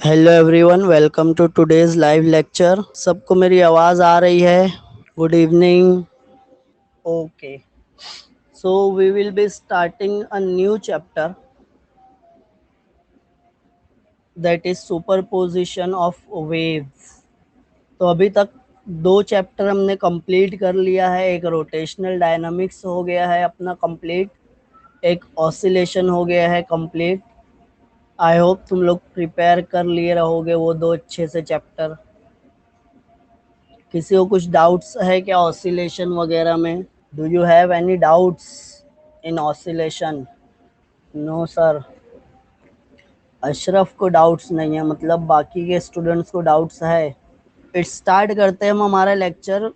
Hello everyone, welcome to today's live lecture. सबको मेरी आवाज़ आ रही है? Good evening. Okay, so we will be starting a new chapter that is superposition of waves. तो अभी तक दो चैप्टर हमने कंप्लीट कर लिया है। एक रोटेशनल डायनामिक्स हो गया है अपना कंप्लीट, एक ऑसिलेशन हो गया है कंप्लीट। आई होप तुम लोग प्रिपेयर कर लिए रहोगे वो दो अच्छे से चैप्टर। किसी को कुछ डाउट्स है क्या ऑसिलेशन वगैरह में? Do you have any doubts in oscillation? No sir, Ashraf को डाउट्स नहीं है, मतलब बाकी के स्टूडेंट्स को डाउट्स है। स्टार्ट करते हैं हम हमारा लेक्चर।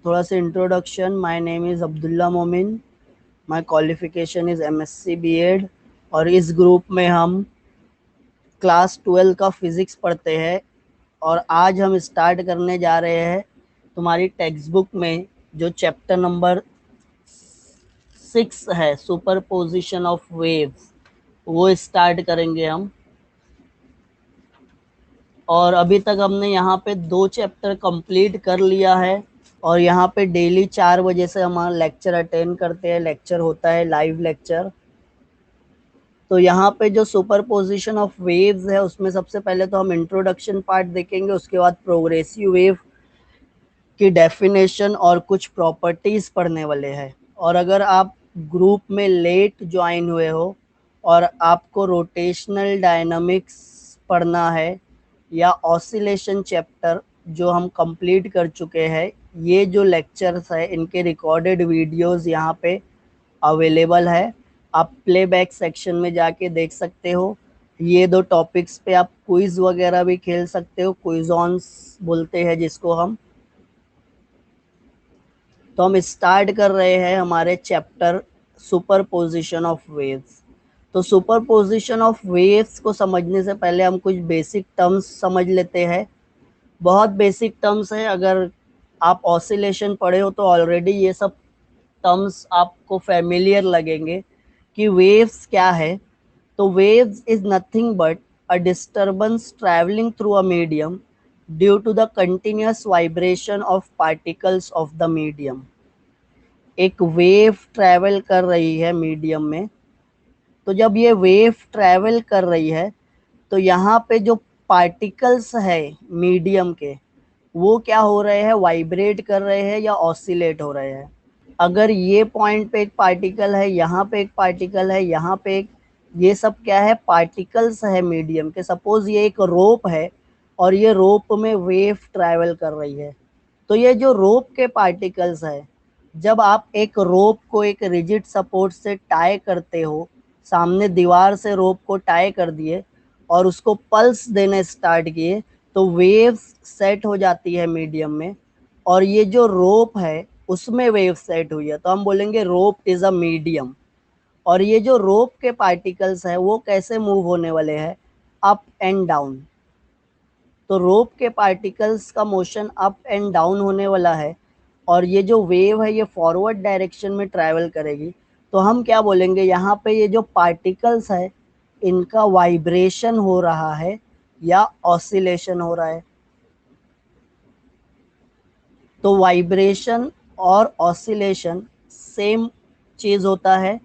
थोड़ा सा introduction. My name is Abdullah Momin, my qualification is MSc BEd, और इस ग्रुप में हम क्लास 12 का फिज़िक्स पढ़ते हैं। और आज हम स्टार्ट करने जा रहे हैं तुम्हारी टेक्स्ट बुक में जो चैप्टर नंबर 6 है, सुपरपोजिशन ऑफ वेव्स, वो स्टार्ट करेंगे हम। और अभी तक हमने यहाँ पे दो चैप्टर कंप्लीट कर लिया है। और यहाँ पे डेली 4 बजे से हमारा लेक्चर अटेंड करते हैं। लेक्चर होता है लाइव लेक्चर। तो यहाँ पे जो सुपरपोजिशन ऑफ वेव्स है उसमें सबसे पहले तो हम इंट्रोडक्शन पार्ट देखेंगे, उसके बाद प्रोग्रेसिव वेव की डेफिनेशन और कुछ प्रॉपर्टीज पढ़ने वाले हैं। और अगर आप ग्रुप में लेट ज्वाइन हुए हो और आपको रोटेशनल डायनामिक्स पढ़ना है या ऑसिलेशन चैप्टर जो हम कंप्लीट कर चुके हैं, ये जो लेक्चर्स है इनके रिकॉर्डेड वीडियोस यहाँ पे अवेलेबल है। आप प्लेबैक सेक्शन में जाके देख सकते हो। ये दो टॉपिक्स पे आप क्विज वगैरह भी खेल सकते हो, क्विज़ॉन्स बोलते हैं जिसको हम। तो हम स्टार्ट कर रहे हैं हमारे चैप्टर सुपरपोजिशन ऑफ वेव्स। तो सुपरपोजिशन ऑफ वेव्स को समझने से पहले हम कुछ बेसिक टर्म्स समझ लेते हैं। बहुत बेसिक टर्म्स है। अगर आप ऑसिलेशन पढ़े हो तो ऑलरेडी ये सब टर्म्स आपको फैमिलियर लगेंगे कि वेव्स क्या है। तो waves is nothing but a disturbance travelling through a medium due to the continuous vibration of particles of the medium. एक वेव ट्रैवल कर रही है मीडियम में। तो जब ये वेव ट्रैवल कर रही है तो यहाँ पे जो पार्टिकल्स है मीडियम के, वो क्या हो रहे हैं? वाइब्रेट कर रहे हैं या ऑसिलेट हो रहे हैं। अगर ये पॉइंट पे एक पार्टिकल है, यहाँ पे एक पार्टिकल है, यहाँ पे एक, ये सब क्या है? पार्टिकल्स है मीडियम के। सपोज ये एक रोप है और ये रोप में वेव ट्रैवल कर रही है। तो ये जो रोप के पार्टिकल्स है, जब आप एक रोप को एक रिजिड सपोर्ट से टाई करते हो, सामने दीवार से रोप को टाई कर दिए और उसको पल्स देने स्टार्ट किए, तो वेव्स सेट हो जाती है मीडियम में। और ये जो रोप है उसमें वेव सेट हुई है, तो हम बोलेंगे रोप इज अ मीडियम। और ये जो रोप के पार्टिकल्स है वो कैसे मूव होने वाले हैं? Up and down. तो रोप के पार्टिकल्स का मोशन अप एंड डाउन होने वाला है। और ये जो वेव है ये फॉरवर्ड डायरेक्शन में ट्रैवल करेगी। तो हम क्या बोलेंगे? यहाँ पे ये जो पार्टिकल्स है इनका वाइब्रेशन हो रहा है या ऑसिलेशन हो रहा है। तो वाइब्रेशन और ऑसिलेशन सेम चीज होता है।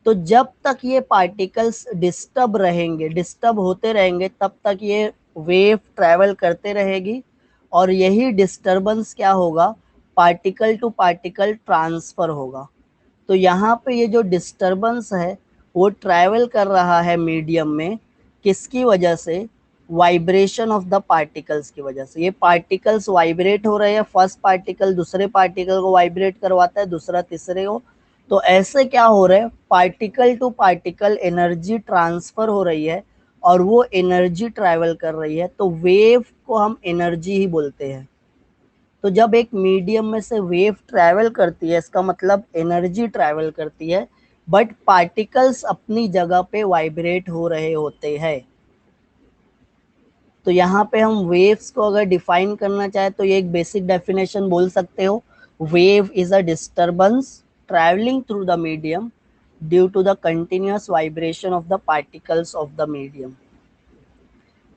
तो जब तक ये पार्टिकल्स डिस्टर्ब रहेंगे, डिस्टर्ब होते रहेंगे, तब तक ये वेव ट्रैवल करते रहेगी। और यही डिस्टर्बेंस क्या होगा? पार्टिकल टू पार्टिकल ट्रांसफर होगा। तो यहाँ पे ये जो डिस्टर्बेंस है वो ट्रैवल कर रहा है मीडियम में, किसकी वजह से? वाइब्रेशन ऑफ द पार्टिकल्स की वजह से। ये पार्टिकल्स वाइब्रेट हो रहे हैं, फर्स्ट पार्टिकल दूसरे पार्टिकल को वाइब्रेट करवाता है, दूसरा तीसरे को। तो ऐसे क्या हो रहा है? Particle to particle energy transfer हो रही है और वो एनर्जी ट्रैवल कर रही है। तो वेव को हम एनर्जी ही बोलते हैं। तो जब एक मीडियम में से वेव ट्रैवल करती है, इसका मतलब एनर्जी ट्रैवल करती है, बट पार्टिकल्स अपनी जगह पे वाइब्रेट हो रहे होते हैं। तो यहाँ पे हम वेव्स को अगर डिफाइन करना चाहे तो ये एक बेसिक डेफिनेशन बोल सकते हो। Wave is a disturbance travelling through the medium due to the continuous vibration of the particles of the medium.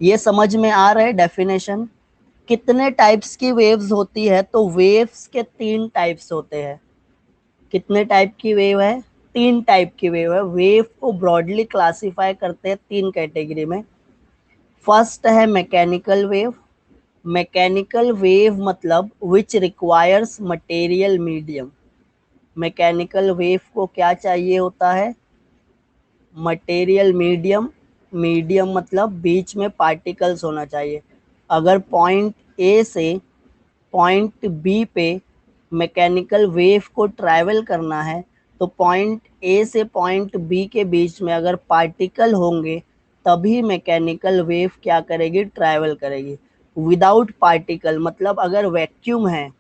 ये समझ में आ रहा है डेफिनेशन। कितने टाइप्स की वेव्स होती है, तो वेव्स के 3 टाइप्स होते हैं। कितने टाइप की वेव है? 3 टाइप की वेव है। वेव को ब्रॉडली क्लासिफाई करते हैं 3 कैटेगरी में। फर्स्ट है मैकेनिकल वेव। मैकेनिकल वेव मतलब which requires material medium. Mechanical wave को क्या चाहिए होता है? Material medium. मीडियम मतलब बीच में पार्टिकल्स होना चाहिए। अगर पॉइंट ए से पॉइंट बी पे मैकेनिकल वेव को ट्रैवल करना है, तो पॉइंट ए से पॉइंट बी के बीच में अगर पार्टिकल होंगे तभी मैकेनिकल वेव क्या करेगी? ट्रैवल करेगी। विदाउट पार्टिकल मतलब अगर वैक्यूम है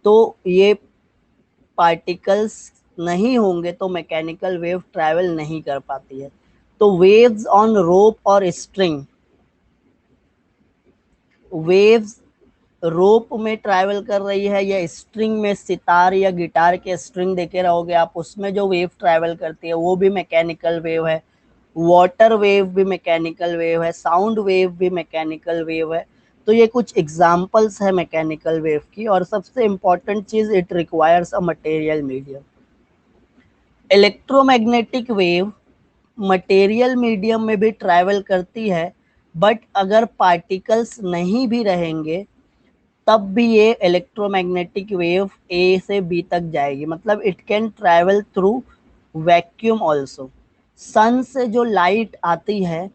तो ये पार्टिकल्स नहीं होंगे तो मैकेनिकल वेव ट्रैवल नहीं कर पाती है। तो वेव्स ऑन रोप और स्ट्रिंग, वेव्स रोप में ट्रैवल कर रही है या स्ट्रिंग में, सितार या गिटार के स्ट्रिंग देखे रहोगे आप, उसमें जो वेव ट्रैवल करती है वो भी मैकेनिकल वेव है। वाटर वेव भी मैकेनिकल वेव है, साउंड वेव भी मैकेनिकल वेव है। तो ये कुछ एग्जांपल्स है मैकेनिकल वेव की। और सबसे इंपॉर्टेंट चीज, it requires a material medium. Electromagnetic wave material medium में भी ट्रैवल करती है, बट अगर पार्टिकल्स नहीं भी रहेंगे तब भी ये इलेक्ट्रोमैग्नेटिक वेव ए से बी तक जाएगी। मतलब it can travel through vacuum also. Sun से जो लाइट आती है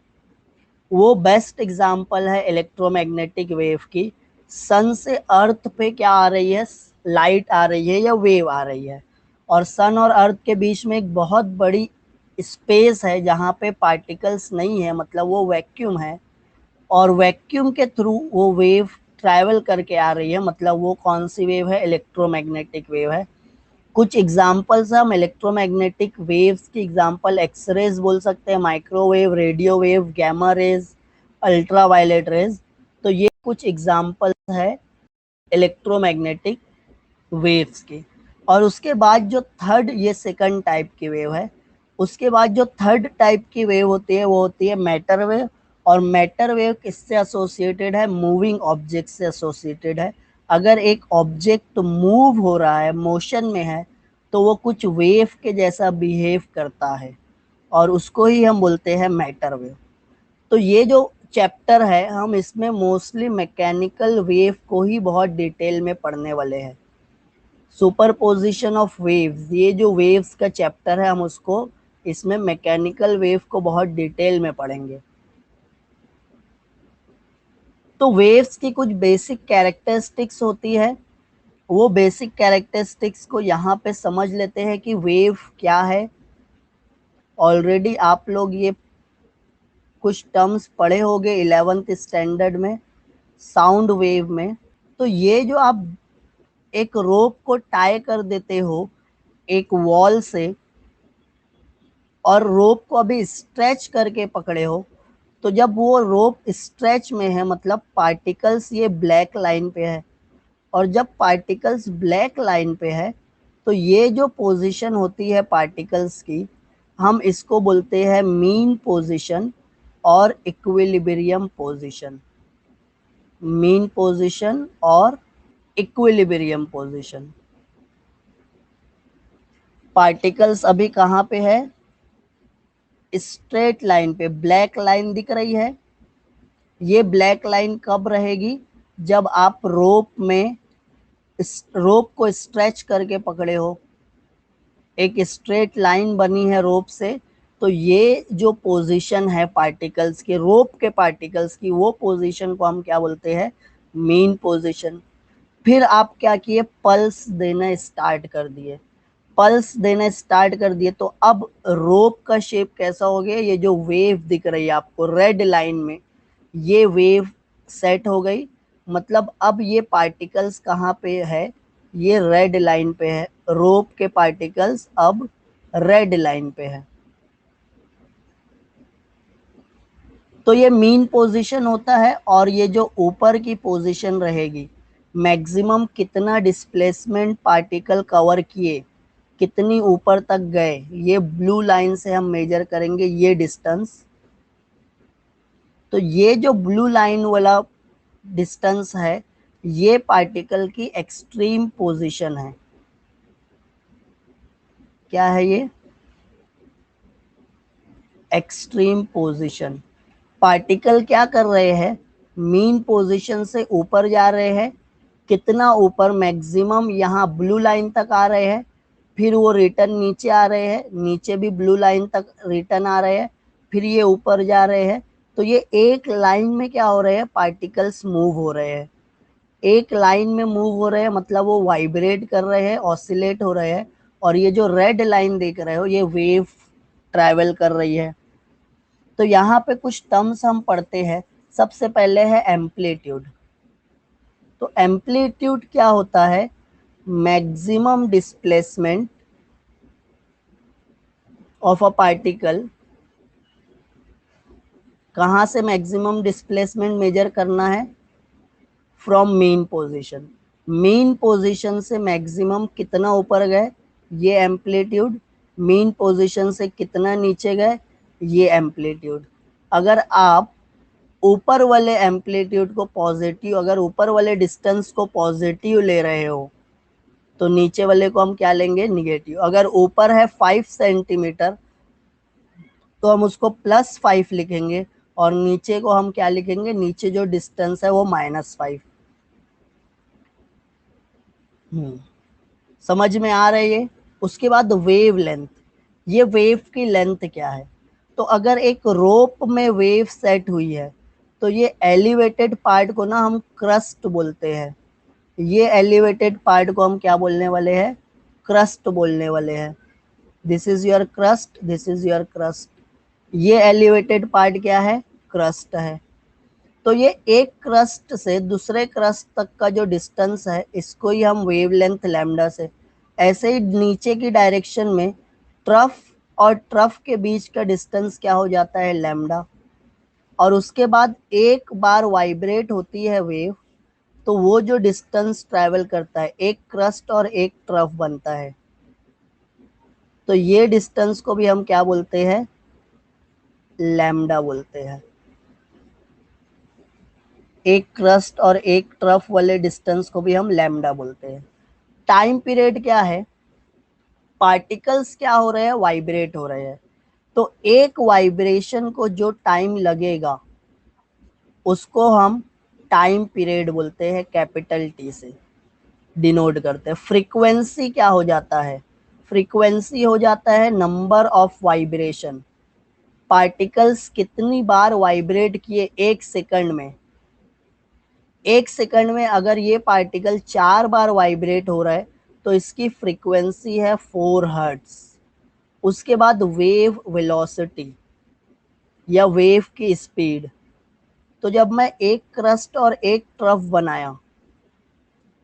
वो बेस्ट एग्जाम्पल है इलेक्ट्रोमैग्नेटिक वेव की। सन से अर्थ पे क्या आ रही है? लाइट आ रही है या वेव आ रही है। और सन और अर्थ के बीच में एक बहुत बड़ी स्पेस है जहाँ पे पार्टिकल्स नहीं है, मतलब वो वैक्यूम है। और वैक्यूम के थ्रू वो वेव ट्रैवल करके आ रही है, मतलब वो कौन सी वेव है? इलेक्ट्रोमैग्नेटिक वेव है। कुछ एग्जांपल्स हम इलेक्ट्रोमैग्नेटिक वेव्स की एग्जांपल एक्सरेज बोल सकते हैं, microwave, radio wave, gamma rays, ultraviolet rays. तो ये कुछ एग्जांपल्स है इलेक्ट्रोमैग्नेटिक वेव्स के। और उसके बाद जो थर्ड, ये सेकंड टाइप की वेव है। उसके बाद जो थर्ड टाइप की वेव होती है वो होती है मैटर वेव। और मैटर वेव किससे एसोसिएटेड है? मूविंग ऑब्जेक्ट से एसोसिएटेड है। अगर एक ऑब्जेक्ट मूव हो रहा है, मोशन में है, तो वो कुछ वेव के जैसा बिहेव करता है और उसको ही हम बोलते हैं मैटर वेव। तो ये जो चैप्टर है हम इसमें मोस्टली मैकेनिकल वेव को ही बहुत डिटेल में पढ़ने वाले हैं। सुपरपोजिशन ऑफ वेव्स, ये जो वेव्स का चैप्टर है हम उसको इसमें मैकेनिकल वेव को बहुत डिटेल में पढ़ेंगे। तो वेव्स की कुछ बेसिक कैरेक्टरिस्टिक्स होती है, वो बेसिक कैरेक्टरिस्टिक्स को यहाँ पे समझ लेते हैं कि वेव क्या है। ऑलरेडी आप लोग ये कुछ टर्म्स पढ़े होंगे 11th स्टैंडर्ड में, साउंड वेव में। तो ये जो आप एक रोप को टाई कर देते हो एक वॉल से और रोप को अभी स्ट्रेच करके पकड़े हो, तो जब वो रोप स्ट्रेच में है मतलब पार्टिकल्स ये ब्लैक लाइन पे है, और जब पार्टिकल्स ब्लैक लाइन पे है तो ये जो पोजीशन होती है पार्टिकल्स की, हम इसको बोलते हैं मीन पोजीशन और इक्विलिब्रियम पोजीशन। मीन पोजीशन और इक्विलिब्रियम पोजीशन। पार्टिकल्स अभी कहाँ पे है? स्ट्रेट लाइन पे, ब्लैक लाइन दिख रही है। ये ब्लैक लाइन कब रहेगी? जब आप रोप को स्ट्रेच करके पकड़े हो, एक स्ट्रेट लाइन बनी है रोप से, तो ये जो पोजीशन है पार्टिकल्स के, रोप के पार्टिकल्स की, वो पोजीशन को हम क्या बोलते हैं? Mean position. फिर आप क्या किए? पल्स देना स्टार्ट कर दिए। पल्स देना स्टार्ट कर दिए तो अब रोप का शेप कैसा हो गया? ये जो वेव दिख रही है आपको रेड लाइन में, ये वेव सेट हो गई। मतलब अब ये पार्टिकल्स कहाँ पे है? ये रेड लाइन पे है। रोप के पार्टिकल्स अब रेड लाइन पे है। तो ये मीन पोजीशन होता है। और ये जो ऊपर की पोजीशन रहेगी, मैक्सिमम कितना डिस्प्लेसमेंट पार्टिकल कवर किए, कितनी ऊपर तक गए, ये ब्लू लाइन से हम मेजर करेंगे ये डिस्टेंस। तो ये जो ब्लू लाइन वाला डिस्टेंस है, ये पार्टिकल की एक्सट्रीम पोजीशन है। क्या है ये? Extreme position. पार्टिकल क्या कर रहे हैं, मीन पोजीशन से ऊपर जा रहे हैं। कितना ऊपर? मैक्सिमम यहाँ ब्लू लाइन तक आ रहे हैं, फिर वो रिटर्न नीचे आ रहे हैं, नीचे भी ब्लू लाइन तक रिटर्न आ रहे हैं, फिर ये ऊपर जा रहे हैं। तो ये एक लाइन में क्या हो रहे हैं, पार्टिकल्स मूव हो रहे हैं। एक लाइन में मूव हो रहे हैं मतलब वो वाइब्रेट कर रहे हैं, ऑसिलेट हो रहे हैं। और ये जो रेड लाइन देख रहे हो, ये वेव ट्रैवल कर रही है। तो यहाँ पे कुछ टर्म्स हम पढ़ते हैं। सबसे पहले है एम्पलीट्यूड। तो एम्पलीट्यूड क्या होता है? Maximum displacement of a particle. कहाँ से मैक्सिमम डिस्प्लेसमेंट मेजर करना है? From main position. Main position से मैक्सिमम कितना ऊपर गए, ये एम्पलीट्यूड। मेन पोजीशन से कितना नीचे गए, ये एम्पलीट्यूड। अगर आप ऊपर वाले एम्पलीट्यूड को पॉजिटिव, अगर ऊपर वाले डिस्टेंस को पॉजिटिव ले रहे हो, तो नीचे वाले को हम क्या लेंगे, निगेटिव। अगर ऊपर है 5 सेंटीमीटर, तो हम उसको +5 लिखेंगे, और नीचे को हम क्या लिखेंगे, नीचे जो डिस्टेंस है वो -5। समझ में आ रही है? उसके बाद वेव लेंथ। ये वेव की लेंथ क्या है? तो अगर एक रोप में वेव सेट हुई है, तो ये एलिवेटेड पार्ट को ना हम क्रस्ट बोलते हैं। ये एलिवेटेड पार्ट को हम क्या बोलने वाले हैं, क्रस्ट बोलने वाले हैं। This is your crust, this is your crust. ये एलिवेटेड पार्ट क्या है, क्रस्ट है। तो ये एक क्रस्ट से दूसरे क्रस्ट तक का जो डिस्टेंस है, इसको ही हम वेवलेंथ लैम्डा से। ऐसे ही नीचे की डायरेक्शन में ट्रफ और ट्रफ के बीच का डिस्टेंस क्या हो जाता है, लैम्डा। और उसके बाद एक बार वाइब्रेट होती है वेव, तो वो जो डिस्टेंस ट्रैवल करता है, एक क्रस्ट और एक ट्रफ बनता है। तो ये डिस्टेंस को भी हम क्या बोलते हैं, लैम्डा बोलते हैं। एक क्रस्ट और एक ट्रफ वाले डिस्टेंस को भी हम लैम्डा बोलते हैं। टाइम पीरियड क्या है, पार्टिकल्स क्या हो रहे हैं, वाइब्रेट हो रहे हैं। तो एक वाइब्रेशन को जो टाइम लगेगा, उसको हम टाइम पीरियड बोलते हैं, कैपिटल टी से डिनोट करते हैं। फ्रीक्वेंसी क्या हो जाता है, फ्रीक्वेंसी हो जाता है नंबर ऑफ वाइब्रेशन। पार्टिकल्स कितनी बार वाइब्रेट किए एक सेकंड में। एक सेकंड में अगर ये पार्टिकल 4 बार वाइब्रेट हो रहा है, तो इसकी फ्रीक्वेंसी है 4 हर्ट्ज। उसके बाद वेव वेलोसिटी या वेव की स्पीड। तो जब मैं एक क्रस्ट और एक ट्रफ बनाया,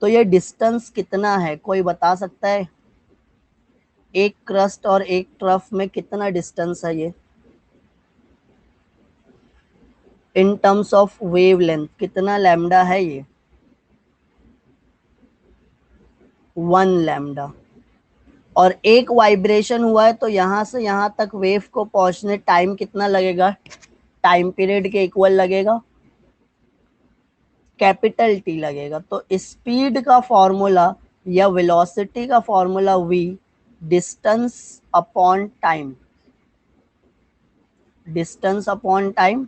तो ये डिस्टेंस कितना है, कोई बता सकता है? एक क्रस्ट और एक ट्रफ में कितना डिस्टेंस है ये, इन टर्म्स ऑफ वेवलेंथ कितना लैम्डा है ये? 1 लैम्डा। और एक वाइब्रेशन हुआ है, तो यहां से यहां तक वेव को पहुंचने टाइम कितना लगेगा, टाइम पीरियड के इक्वल लगेगा, कैपिटल टी लगेगा। तो स्पीड का फॉर्मूला या वेलोसिटी का formula v, distance upon time. Distance upon time.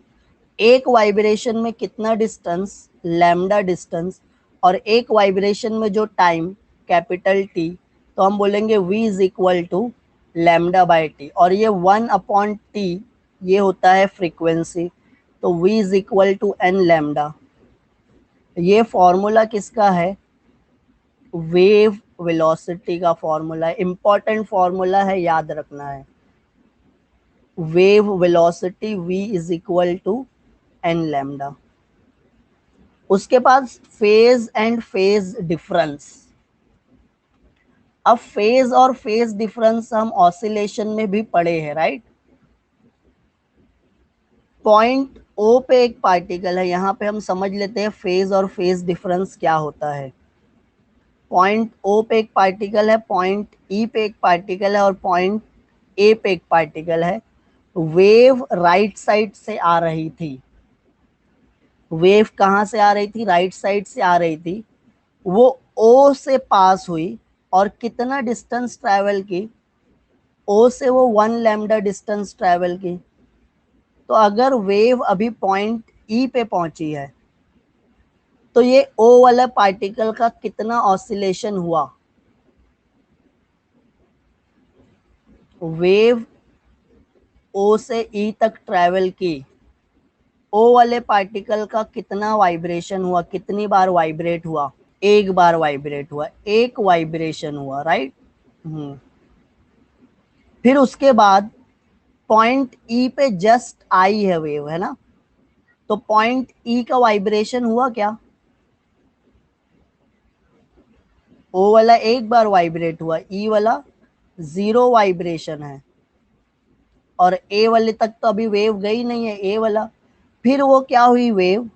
एक वाइब्रेशन में कितना डिस्टेंस, लैम्डा डिस्टेंस, और एक वाइब्रेशन में जो टाइम, कैपिटल टी। तो हम बोलेंगे v is equal to lambda by T, और ये 1/t ये होता है फ्रीक्वेंसी। तो v is equal to n lambda. ये फॉर्मूला किसका है, वेव वेलोसिटी का फॉर्मूला है। इंपॉर्टेंट फॉर्मूला है, याद रखना है। Wave velocity v is equal to n lambda. उसके पास फेज एंड फेज डिफरेंस। अब फेज और फेज डिफरेंस हम ऑसिलेशन में भी पढ़े हैं, राइट। पॉइंट ओ पे एक पार्टिकल है, यहाँ पे हम समझ लेते हैं फेज और फेज डिफरेंस क्या होता है। पॉइंट ओ पे एक पार्टिकल है, पॉइंट ई पे एक पार्टिकल है, और पॉइंट ए पे एक पार्टिकल है। वेव राइट साइड से आ रही थी, वेव कहाँ से आ रही थी, राइट साइड से आ रही थी, वो ओ से पास हुई और कितना डिस्टेंस ट्रैवल की, ओ से वो 1 लैम्डा डिस्टेंस ट्रैवल की। तो अगर वेव अभी पॉइंट ई पे पहुंची है तो ये ओ वाला पार्टिकल का कितना ऑसिलेशन हुआ, वेव ओ से ई तक ट्रैवल की, ओ वाले पार्टिकल का कितना वाइब्रेशन हुआ, कितनी बार वाइब्रेट हुआ, एक बार वाइब्रेट हुआ, एक वाइब्रेशन हुआ, राइट। फिर उसके बाद पॉइंट ई पे जस्ट आई है वेव, है ना, तो पॉइंट ई का वाइब्रेशन हुआ क्या, ओ वाला एक बार वाइब्रेट हुआ, ई वाला 0 वाइब्रेशन है, और ए वाले तक तो अभी वेव गई नहीं है, ए वाला। फिर वो क्या हुई, वेव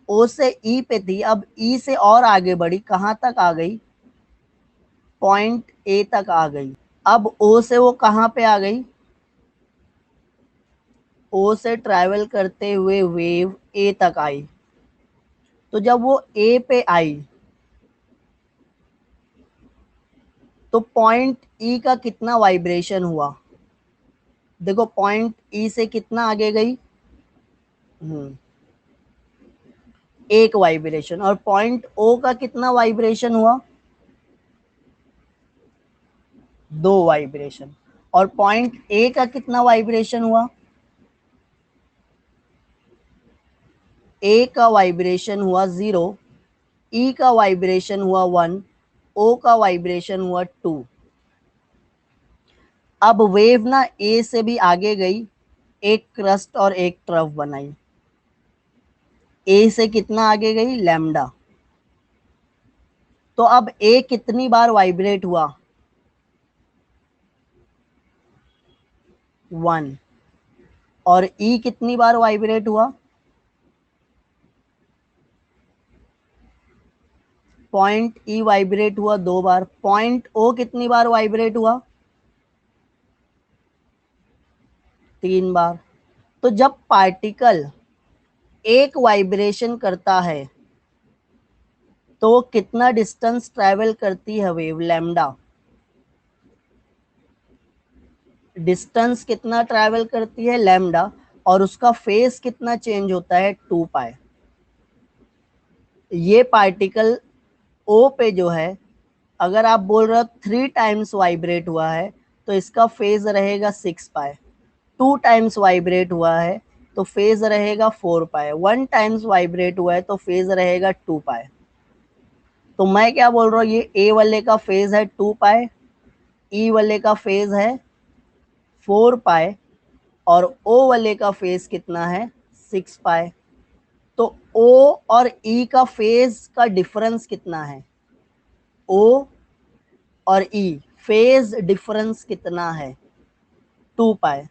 ओ से ई पे थी, अब ई से और आगे बढ़ी, कहाँ तक आ गई, पॉइंट ए तक आ गई। अब ओ से वो कहाँ पे आ गई, ओ से ट्रैवल करते हुए वेव ए तक आई। तो जब वो ए पे आई तो पॉइंट ई का कितना वाइब्रेशन हुआ, देखो पॉइंट ई से कितना आगे गई, एक वाइब्रेशन, और पॉइंट ओ का कितना वाइब्रेशन हुआ, 2 वाइब्रेशन, और पॉइंट ए का कितना वाइब्रेशन हुआ, ए का वाइब्रेशन हुआ 0, ई का वाइब्रेशन हुआ 1, ओ का वाइब्रेशन हुआ 2। अब वेव ना ए से भी आगे गई, एक क्रस्ट और एक ट्रफ बनाई, ए से कितना आगे गई, लैम्डा। तो अब ए कितनी बार वाइब्रेट हुआ, 1, और ई कितनी बार वाइब्रेट हुआ, पॉइंट ई वाइब्रेट हुआ 2 बार, पॉइंट ओ कितनी बार वाइब्रेट हुआ, 3 बार। तो जब पार्टिकल एक वाइब्रेशन करता है तो वो कितना डिस्टेंस ट्रैवल करती है वेव, लैम्डा, डिस्टेंस कितना ट्रैवल करती है, लैम्डा, और उसका फेस कितना चेंज होता है, 2 पाई। ये पार्टिकल ओ पे जो है, अगर आप बोल रहे हो 3 टाइम्स वाइब्रेट हुआ है तो इसका फेज रहेगा 6 पाई, 2 टाइम्स वाइब्रेट हुआ है तो फेज रहेगा 4 पाई, 1 टाइम्स वाइब्रेट हुआ है तो फेज रहेगा 2 पाई। तो मैं क्या बोल रहा हूँ, ये ए वाले का फेज है 2 पाई, ई वाले का फेज है 4 पाई, और ओ वाले का फेज कितना है, 6 पाई। तो ओ और ई का फेज का डिफरेंस कितना है, ओ और ई फेज डिफरेंस कितना है, 2 पाई।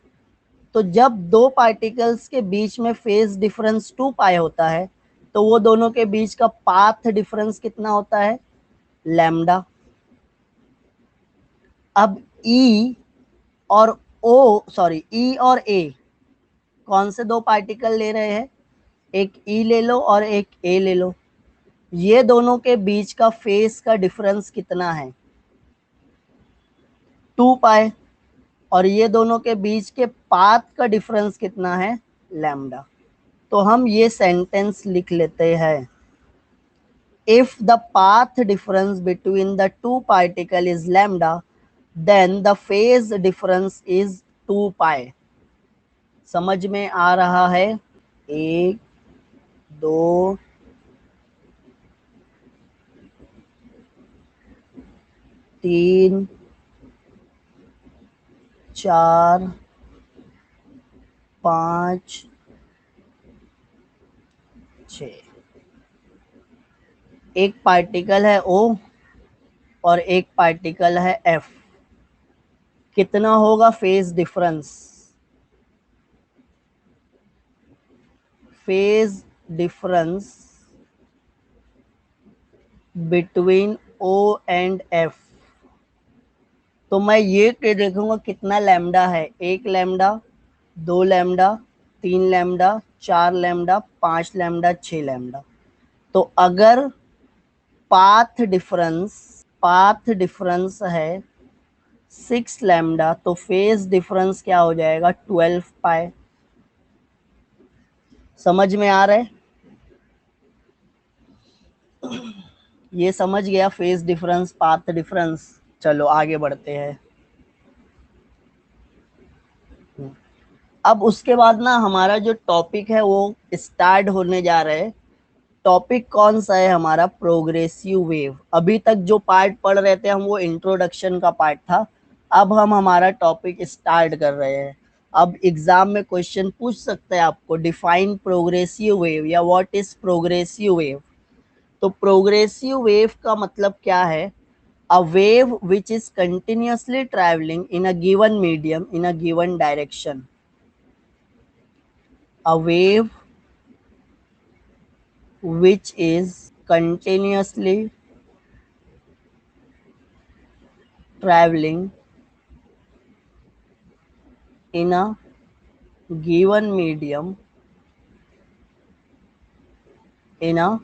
तो जब दो पार्टिकल्स के बीच में फेज डिफरेंस 2 पाई होता है तो वो दोनों के बीच का पाथ डिफरेंस कितना होता है, लैम्डा। अब ई और ओ, सॉरी, ई और ए कौन से दो पार्टिकल ले रहे हैं, एक ई ले लो और एक ए ले लो, ये दोनों के बीच का फेज का डिफरेंस कितना है, 2 पाई, और ये दोनों के बीच के पाथ का डिफरेंस कितना है, लैम्डा। तो हम ये सेंटेंस लिख लेते हैं, if the path difference between the two particle is lambda then the phase difference is 2 pi। समझ में आ रहा है, 1 2 3 4 5 6। एक पार्टिकल है O और एक पार्टिकल है F, कितना होगा phase difference, phase difference between O and F। तो मैं ये के देखूंगा कितना लैम्डा है, 1 lambda, 2 lambda, 3 lambda, 4 lambda, 5 lambda, 6 lambda. तो अगर पाथ डिफरेंस है 6 लैम्डा, तो फेज डिफरेंस क्या हो जाएगा 12 पाई। समझ में आ रहा है? ये समझ गया फेज डिफरेंस, पाथ डिफरेंस। चलो आगे बढ़ते हैं। अब उसके बाद ना हमारा जो टॉपिक है वो स्टार्ट होने जा रहा है। टॉपिक कौन सा है हमारा? Progressive wave. अभी तक जो पार्ट पढ़ रहे थे हम वो इंट्रोडक्शन का पार्ट था। अब हम हमारा टॉपिक स्टार्ट कर रहे हैं। अब एग्जाम में क्वेश्चन पूछ सकते हैं आपको, डिफाइन प्रोग्रेसिव वेव या व्हाट इज प्रोग्रेसिव वेव। तो प्रोग्रेसिव वेव का मतलब क्या है? A wave which is continuously travelling in a given medium in a given direction. A wave which is continuously traveling in a given medium in a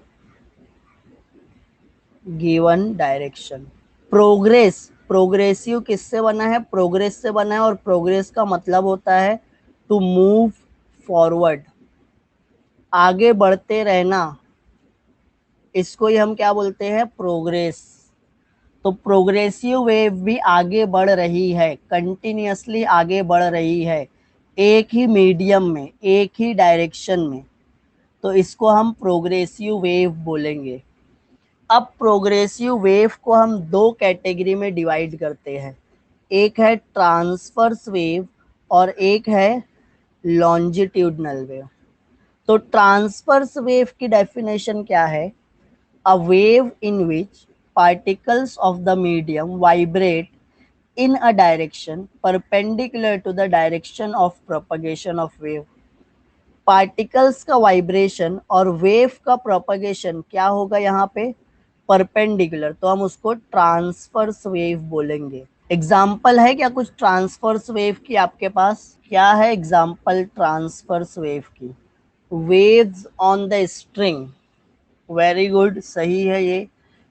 given direction। Progress, progressive किससे बना है? Progress से बना है, और progress का मतलब होता है टू मूव फॉरवर्ड, आगे बढ़ते रहना। इसको ही हम क्या बोलते हैं? प्रोग्रेस। तो प्रोग्रेसिव वेव भी आगे बढ़ रही है, कंटिन्यूअसली आगे बढ़ रही है, एक ही मीडियम में, एक ही डायरेक्शन में। तो इसको हम प्रोग्रेसिव वेव बोलेंगे। अब प्रोग्रेसिव वेव को हम दो कैटेगरी में डिवाइड करते हैं। एक है ट्रांसवर्स वेव और एक है लॉन्जिट्यूडनल वेव। तो ट्रांसवर्स वेव की डेफिनेशन क्या है? A wave in which particles of the medium vibrate in a direction perpendicular to the direction of propagation of wave। Particles का वाइब्रेशन और वेव का प्रोपगेशन क्या होगा यहाँ पे? परपेंडिकुलर। तो हम उसको ट्रांसवर्स वेव बोलेंगे। एग्जाम्पल है क्या कुछ ट्रांसवर्स वेव की आपके पास? क्या है एग्जाम्पल ट्रांसवर्स वेव की? Waves on the string. Very good, सही है ये।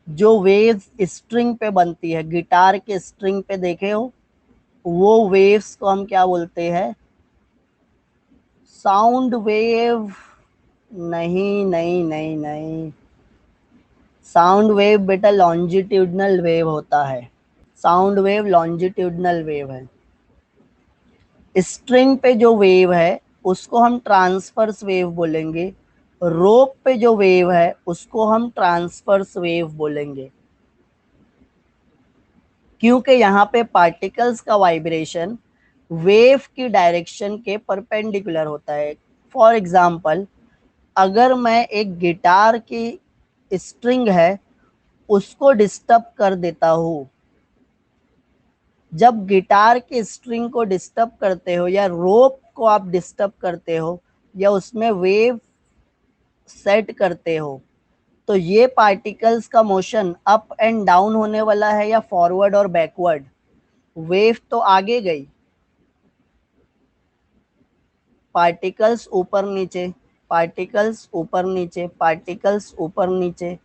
जो वेव्स स्ट्रिंग पे बनती है, गिटार के स्ट्रिंग पे देखे हो, वो वेव्स को हम क्या बोलते हैं? Sound wave. नहीं नहीं नहीं नहीं, साउंड वेव बेटा लॉन्जिट्यूडनल वेव होता है। साउंड वेव लॉन्जिट्यूडनल वेव है। स्ट्रिंग पे जो वेव है उसको हम ट्रांसवर्स वेव बोलेंगे। रोप पे जो वेव है उसको हम ट्रांसवर्स वेव बोलेंगे, क्योंकि यहाँ पे पार्टिकल्स का वाइब्रेशन वेव की डायरेक्शन के परपेंडिकुलर होता है। फॉर एग्जाम्पल, अगर मैं एक गिटार की स्ट्रिंग है उसको डिस्टर्ब कर देता हूँ, जब गिटार के स्ट्रिंग को डिस्टर्ब करते हो या रोप को आप डिस्टर्ब करते हो या उसमें वेव सेट करते हो, तो ये पार्टिकल्स का मोशन अप एंड डाउन होने वाला है या फॉरवर्ड और बैकवर्ड? वेव तो आगे गई, पार्टिकल्स ऊपर नीचे, पार्टिकल्स ऊपर नीचे, पार्टिकल्स ऊपर नीचे।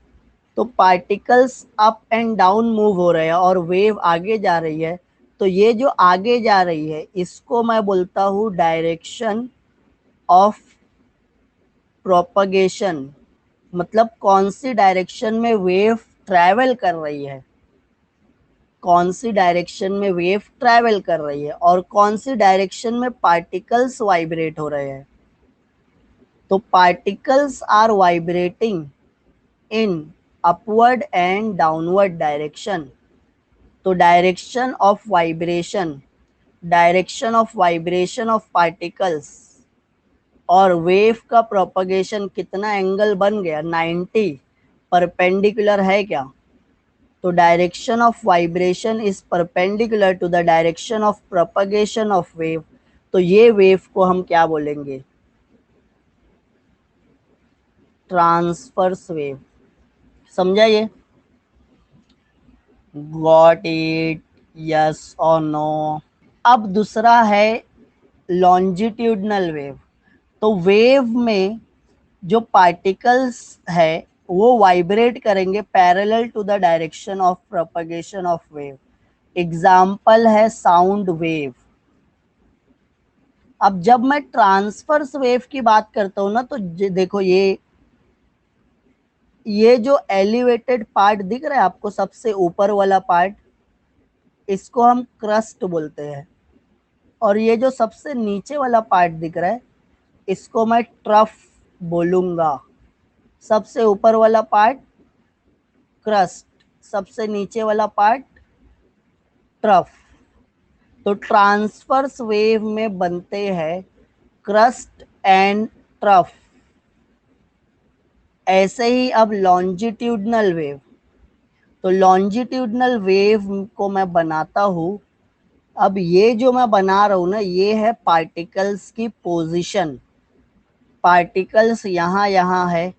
तो particles up and down move हो रहे हैं और वेव आगे जा रही है। तो ये जो आगे जा रही है इसको मैं बोलता हूँ डायरेक्शन ऑफ प्रोपगेशन। मतलब कौन सी डायरेक्शन में वेव ट्रैवल कर रही है, कौन सी डायरेक्शन में वेव ट्रैवल कर रही है और कौन सी डायरेक्शन में पार्टिकल्स वाइब्रेट हो रहे हैं। तो particles are vibrating in upward and downward direction. तो direction of vibration of particles और वेव का प्रोपगेशन कितना एंगल बन गया? 90। परपेंडिकुलर है क्या? तो direction of vibration is perpendicular to the direction of propagation of wave. तो ये वेव को हम क्या बोलेंगे? Transverse wave. समझा ये? Got it? यस और नो? अब दूसरा है लॉन्जिट्यूडनल वेव। तो वेव में जो पार्टिकल्स है वो वाइब्रेट करेंगे parallel to the direction of propagation of wave. Example है साउंड वेव। अब जब मैं ट्रांसवर्स वेव की बात करता हूं ना, तो देखो ये जो एलिवेटेड पार्ट दिख रहा है आपको, सबसे ऊपर वाला पार्ट, इसको हम क्रस्ट बोलते हैं। और ये जो सबसे नीचे वाला पार्ट दिख रहा है, इसको मैं ट्रफ बोलूंगा। सबसे ऊपर वाला पार्ट क्रस्ट, सबसे नीचे वाला पार्ट ट्रफ। तो ट्रांसवर्स वेव में बनते हैं क्रस्ट एंड ट्रफ। ऐसे ही अब लॉन्जिट्यूडनल वेव, तो लॉन्जिट्यूडनल वेव को मैं बनाता हूं। अब ये जो मैं बना रहा हूं ना, ये है पार्टिकल्स की पोजीशन। पार्टिकल्स यहाँ यहाँ है,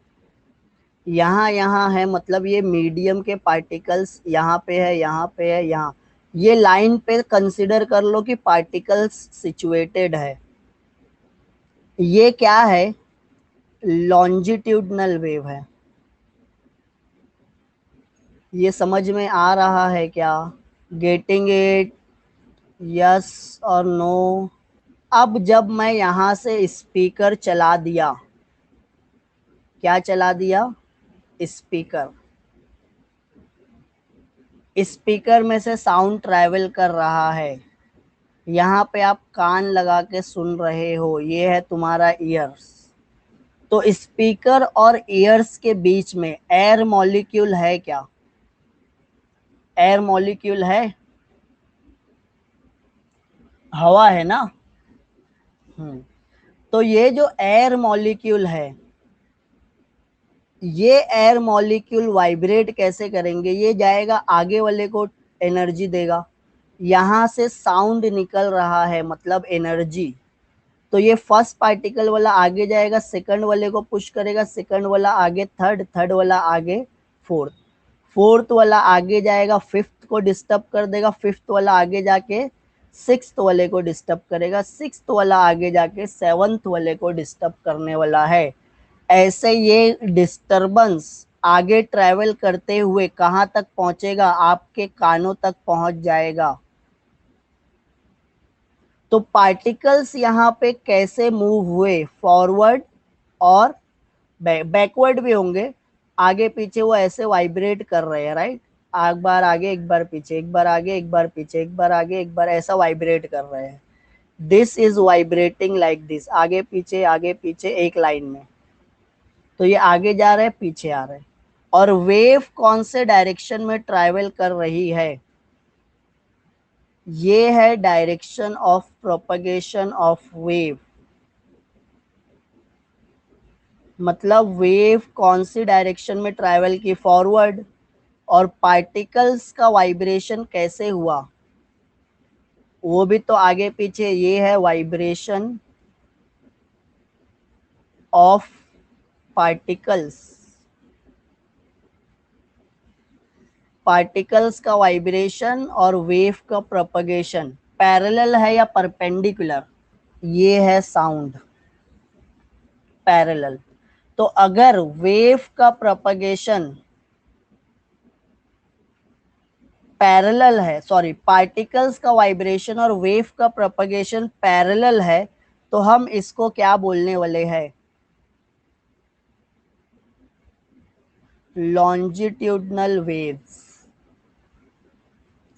यहाँ यहाँ है, मतलब ये मीडियम के पार्टिकल्स यहाँ पे है, यहाँ पे है, यहाँ ये लाइन पे कंसिडर कर लो कि पार्टिकल्स सिचुएटेड है। ये क्या है? लॉन्जिट्यूडनल वेव है। ये समझ में आ रहा है क्या? Getting it? यस और नो? अब जब मैं यहां से स्पीकर चला दिया, क्या चला दिया? स्पीकर। स्पीकर में से साउंड ट्रैवल कर रहा है। यहाँ पे आप कान लगा के सुन रहे हो, ये है तुम्हारा ईयर्स। तो स्पीकर और ईयर्स के बीच में एयर मॉलिक्यूल है क्या? एयर मॉलिक्यूल है, हवा है ना। तो ये जो एयर मॉलिक्यूल है, ये एयर मॉलिक्यूल वाइब्रेट कैसे करेंगे? ये जाएगा आगे वाले को एनर्जी देगा। यहां से साउंड निकल रहा है, मतलब एनर्जी। तो ये फर्स्ट पार्टिकल वाला आगे जाएगा, सेकंड वाले को पुश करेगा, सेकंड वाला आगे थर्ड, थर्ड वाला आगे फोर्थ, फोर्थ वाला आगे जाएगा, फिफ्थ को डिस्टर्ब कर देगा, फिफ्थ वाला आगे जाके सिक्स्थ वाले को डिस्टर्ब करेगा, सिक्स्थ वाला आगे जाके सेवंथ वाले को डिस्टर्ब करने वाला है। ऐसे ये डिस्टरबेंस आगे ट्रैवल करते हुए कहां तक पहुंचेगा? आपके कानों तक पहुंच जाएगा। तो पार्टिकल्स यहाँ पे कैसे मूव हुए? फॉरवर्ड और बैकवर्ड भी होंगे, आगे पीछे वो ऐसे वाइब्रेट कर रहे हैं, राइट। एक बार आगे, एक बार पीछे, एक बार आगे, एक बार पीछे, एक बार आगे, एक बार, ऐसा वाइब्रेट कर रहे हैं। This is vibrating like this, आगे पीछे एक लाइन में। तो ये आगे जा रहे हैं, पीछे आ रहे हैं। और वेव कौन से डायरेक्शन में ट्रैवल कर रही है? ये है direction of propagation of wave. मतलब वेव कौन सी डायरेक्शन में ट्रैवल की? फॉरवर्ड। और पार्टिकल्स का वाइब्रेशन कैसे हुआ? वो भी तो आगे पीछे। ये है वाइब्रेशन ऑफ पार्टिकल्स। पार्टिकल्स का वाइब्रेशन और वेव का प्रोपगेशन पैरेलल है या परपेंडिकुलर? ये है साउंड, पैरेलल। तो अगर वेव का प्रोपगेशन पैरेलल है, सॉरी, पार्टिकल्स का वाइब्रेशन और वेव का प्रोपगेशन पैरेलल है, तो हम इसको क्या बोलने वाले हैं? Longitudinal waves.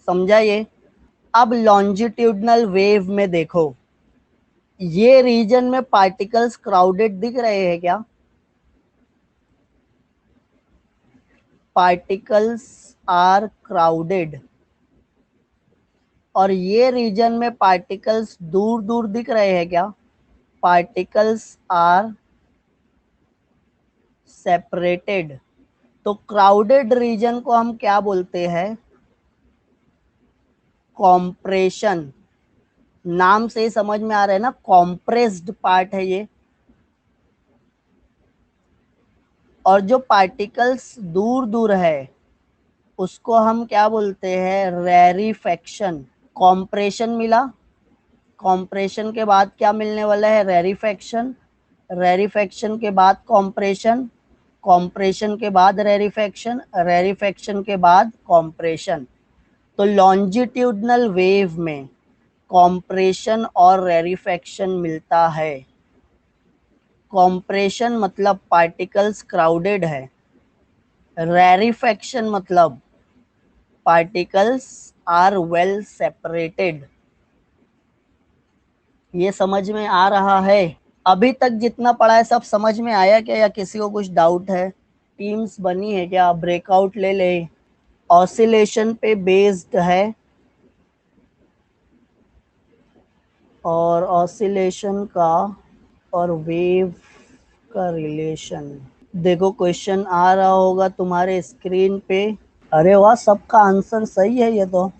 समझा ये? अब लॉन्जिट्यूडनल वेव में देखो, ये रीजन में पार्टिकल्स क्राउडेड दिख रहे हैं क्या? Particles are crowded. और ये रीजन में पार्टिकल्स दूर दूर दिख रहे हैं क्या? Particles are separated. तो क्राउडेड रीजन को हम क्या बोलते हैं? कॉम्प्रेशन। नाम से ही समझ में आ रहा है ना, कॉम्प्रेस्ड पार्ट है ये। और जो पार्टिकल्स दूर दूर है, उसको हम क्या बोलते हैं? रेरिफेक्शन। कॉम्प्रेशन मिला, कॉम्प्रेशन के बाद क्या मिलने वाला है? रेरिफेक्शन। रेरिफेक्शन के बाद कॉम्प्रेशन, कॉम्प्रेशन के बाद रेरिफेक्शन, रेरिफेक्शन के बाद कॉम्प्रेशन। तो लॉन्जिट्यूडनल वेव में कॉम्प्रेशन और रेरिफेक्शन मिलता है। कॉम्प्रेशन मतलब पार्टिकल्स क्राउडेड है, रेरिफेक्शन मतलब पार्टिकल्स आर वेल सेपरेटेड। ये समझ में आ रहा है? अभी तक जितना पढ़ा है सब समझ में आया क्या, या किसी को कुछ डाउट है? टीम्स बनी है क्या? ब्रेकआउट ले ले। ऑसिलेशन पे बेस्ड है, और ऑसिलेशन का और वेव का रिलेशन। देखो क्वेश्चन आ रहा होगा तुम्हारे स्क्रीन पे। अरे वाह, सबका आंसर सही है ये तो।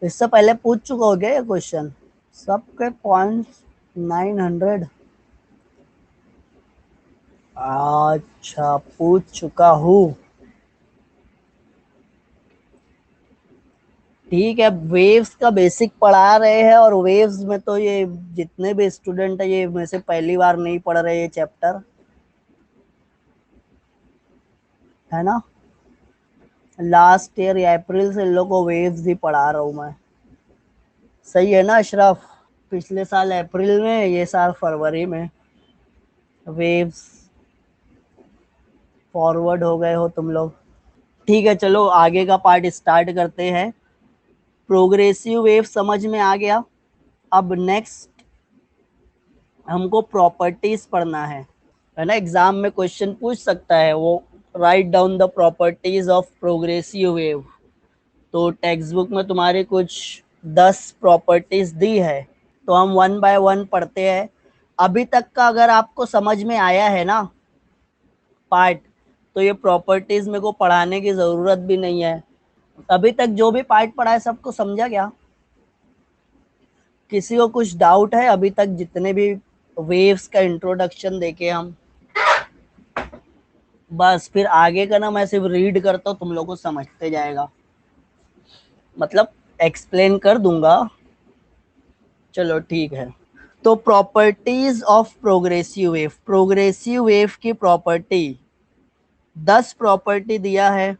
इससे पहले पूछ चुका हो गया ये क्वेश्चन? सबके पॉइंट्स 900। अच्छा, पूछ चुका हूँ। ठीक है, वेव्स का बेसिक पढ़ा रहे हैं, और वेव्स में तो ये जितने भी स्टूडेंट है ये में से पहली बार नहीं पढ़ रहे ये चैप्टर, है ना। लास्ट ईयर अप्रैल से इन लोगों को वेव्स ही पढ़ा रहा हूँ मैं। सही है ना अशरफ? पिछले साल अप्रैल में, ये साल फरवरी में वेव्स फॉरवर्ड हो गए हो तुम लोग। ठीक है, चलो आगे का पार्ट स्टार्ट करते हैं। प्रोग्रेसिव वेव समझ में आ गया। अब नेक्स्ट हमको प्रॉपर्टीज पढ़ना है ना। एग्जाम में क्वेश्चन पूछ सकता है वो, write down the properties of progressive wave. तो टेक्स्ट बुक में तुम्हारे कुछ 10 प्रॉपर्टीज दी है, तो हम वन बाय वन पढ़ते हैं। अभी तक का अगर आपको समझ में आया है ना पार्ट, तो ये प्रॉपर्टीज मेरे को पढ़ाने की जरूरत भी नहीं है। अभी तक जो भी पार्ट पढ़ा है सबको समझा क्या? किसी को कुछ डाउट है अभी तक जितने भी वेव्स का इंट्रोडक्शन देके हम? बस फिर आगे का ना मैं सिर्फ रीड करता हूँ, तुम लोग को समझते जाएगा, मतलब एक्सप्लेन कर दूंगा। चलो ठीक है। तो properties of progressive wave, progressive wave की प्रॉपर्टी 10 प्रॉपर्टी दिया है।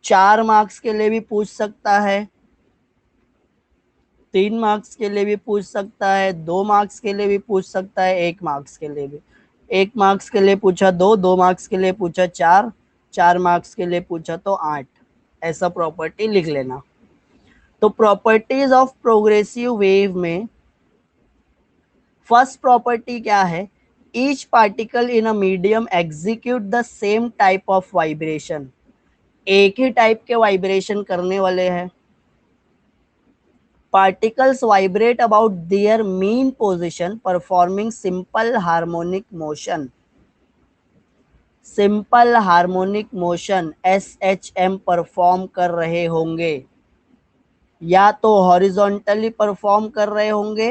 4 मार्क्स के लिए भी पूछ सकता है, 3 मार्क्स के लिए भी पूछ सकता है, 2 मार्क्स के लिए भी पूछ सकता है, 1 मार्क्स के लिए भी। 1 मार्क्स के लिए पूछा 2, 2 मार्क्स के लिए पूछा 4, 4 मार्क्स के लिए पूछा तो 8। ऐसा प्रॉपर्टी लिख लेना। तो प्रॉपर्टीज ऑफ प्रोग्रेसिव वेव में फर्स्ट प्रॉपर्टी क्या है? Each particle in a medium execute the same type of vibration. एक ही टाइप के वाइब्रेशन करने वाले हैं। Particles vibrate about their mean position performing simple harmonic motion. Simple harmonic motion SHM perform कर रहे होंगे, या तो हॉरिजॉन्टली परफॉर्म कर रहे होंगे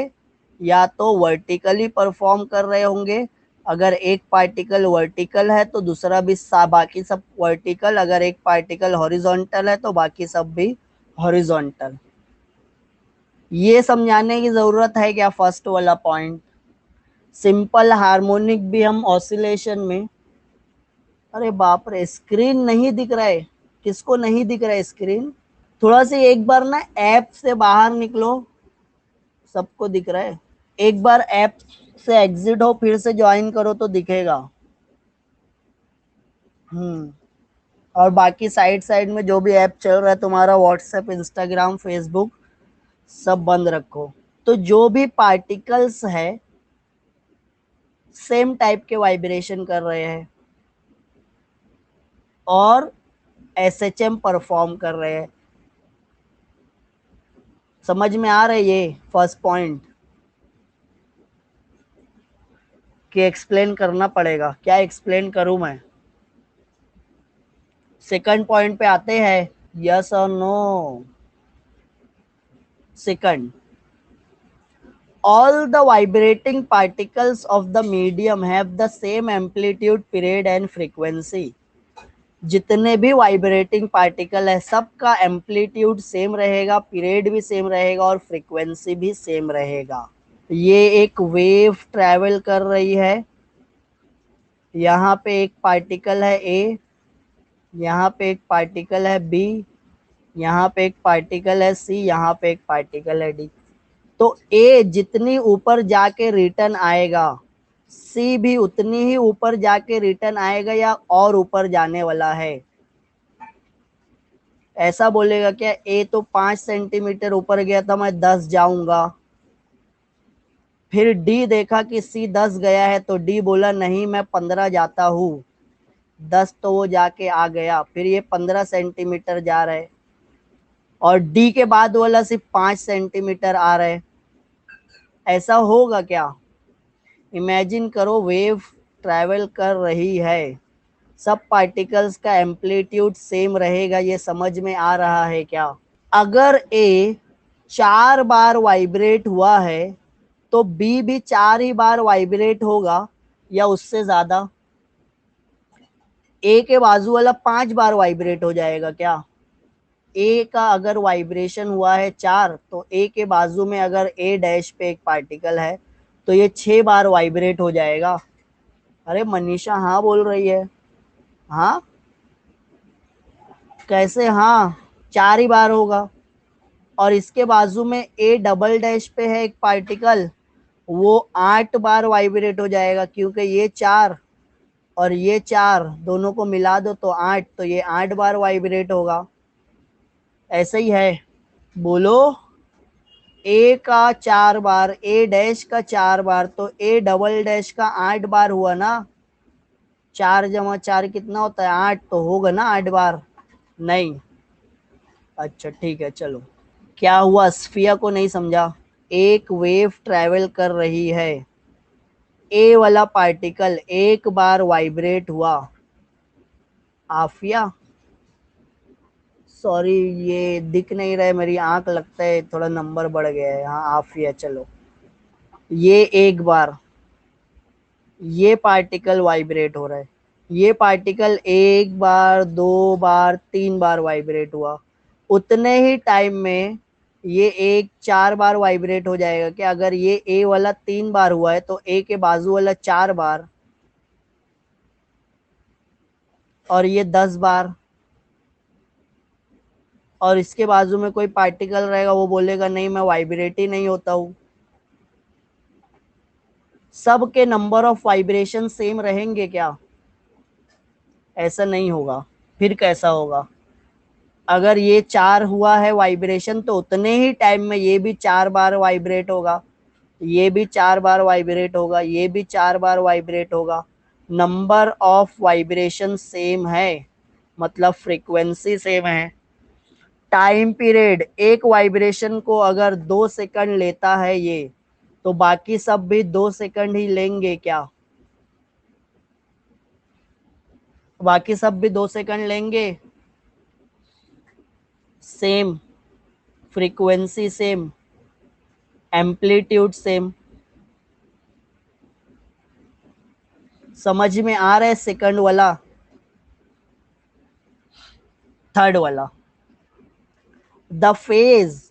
या तो वर्टिकली परफॉर्म कर रहे होंगे। अगर एक पार्टिकल वर्टिकल है तो दूसरा भी बाकी सब वर्टिकल, अगर एक पार्टिकल हॉरिजॉन्टल है तो बाकी सब भी हॉरिजॉन्टल। ये समझाने की जरूरत है क्या फर्स्ट वाला पॉइंट? सिंपल हार्मोनिक भी हम ऑसिलेशन में। अरे बाप रे, स्क्रीन नहीं दिख रहा है? किसको नहीं दिख रहा है स्क्रीन? थोड़ा सी एक बार ना ऐप से बाहर निकलो। सबको दिख रहा है? एक बार ऐप से एग्जिट हो फिर से ज्वाइन करो तो दिखेगा। और बाकी साइड साइड में जो भी ऐप चल रहा है तुम्हारा, व्हाट्सएप, इंस्टाग्राम, फेसबुक, सब बंद रखो। तो जो भी पार्टिकल्स है सेम टाइप के वाइब्रेशन कर रहे हैं और SHM परफॉर्म कर रहे हैं। समझ में आ रहा है ये फर्स्ट पॉइंट? कि एक्सप्लेन करना पड़ेगा? क्या एक्सप्लेन करूं मैं? सेकंड पॉइंट पे आते हैं, यस और no. Second, all the vibrating particles of the medium have the same amplitude, period and frequency. जितने भी वाइब्रेटिंग पार्टिकल है सबका एम्पलीट्यूड सेम रहेगा, पीरियड भी सेम रहेगा और फ्रीक्वेंसी भी सेम रहेगा। ये एक वेव ट्रैवल कर रही है, यहाँ पे एक पार्टिकल है ए, यहाँ पे एक पार्टिकल है बी, यहाँ पे एक पार्टिकल है सी, यहाँ पे एक पार्टिकल है डी। तो ए जितनी ऊपर जाके रिटर्न आएगा, सी भी उतनी ही ऊपर जाके रिटर्न आएगा या और ऊपर जाने वाला है। ऐसा बोलेगा क्या, ए तो 5 सेंटीमीटर ऊपर गया था, मैं 10 जाऊंगा। फिर डी देखा कि सी 10 गया है, तो डी बोला नहीं मैं 15 जाता हूँ। 10 तो वो जाके आ गया, फिर ये 15 सेंटीमीटर जा रहे, और डी के बाद वाला सिर्फ 5 सेंटीमीटर आ रहे। ऐसा होगा क्या? इमेजिन करो, वेव ट्रैवल कर रही है, सब पार्टिकल्स का एम्पलीट्यूड सेम रहेगा, ये समझ में आ रहा है क्या? अगर ए 4 बार वाइब्रेट हुआ है, तो बी भी 4 ही बार वाइब्रेट होगा या उससे ज्यादा? ए के बाजू वाला 5 बार वाइब्रेट हो जाएगा क्या? ए का अगर वाइब्रेशन हुआ है 4, तो ए के बाजू में अगर ए डैश पे एक पार्टिकल है, तो ये 6 बार वाइब्रेट हो जाएगा। अरे मनीषा हाँ बोल रही है। हाँ कैसे हाँ, 4 ही बार होगा। और इसके बाजू में ए डबल डैश पे है एक पार्टिकल, वो 8 बार वाइब्रेट हो जाएगा, क्योंकि ये 4 और ये 4 दोनों को मिला दो तो 8, तो ये 8 बार वाइब्रेट होगा। ऐसे ही है, बोलो। ए का 4 बार, ए डैश का 4 बार, तो ए डबल डैश का 8 बार हुआ ना। 4 × 4 कितना होता है? 8, तो होगा ना 8 बार? नहीं। अच्छा ठीक है चलो। क्या हुआ, स्फिया को नहीं समझा? एक वेव ट्रैवल कर रही है, ए वाला पार्टिकल एक बार वाइब्रेट हुआ। आफिया, सॉरी ये दिख नहीं रहा है, मेरी आंख लगता है थोड़ा नंबर बढ़ गया है। हाँ आफिया, चलो। ये एक बार, ये पार्टिकल वाइब्रेट हो रहा है, ये पार्टिकल एक बार, 2 बार, 3 बार वाइब्रेट हुआ। उतने ही टाइम में ये एक 4 बार वाइब्रेट हो जाएगा कि अगर ये ए वाला 3 बार हुआ है, तो ए के बाजू वाला 4 बार, और ये 10 बार। और इसके बाजू में कोई पार्टिकल रहेगा, वो बोलेगा नहीं मैं वाइब्रेट ही नहीं होता हूँ। सबके नंबर ऑफ वाइब्रेशन सेम रहेंगे क्या? ऐसा नहीं होगा। फिर कैसा होगा? अगर ये 4 हुआ है वाइब्रेशन, तो उतने ही टाइम में ये भी 4 बार वाइब्रेट होगा, ये भी 4 बार वाइब्रेट होगा, ये भी 4 बार वाइब्रेट होगा। नंबर ऑफ वाइब्रेशन सेम है, मतलब फ्रीक्वेंसी सेम है। टाइम पीरियड, एक वाइब्रेशन को अगर 2 सेकंड लेता है ये, तो बाकी सब भी 2 सेकंड ही लेंगे क्या? बाकी सब भी 2 सेकंड लेंगे। Same frequency, same amplitude, same. समझ में आ रहा है सेकंड वाला? थर्ड वाला, द फेज,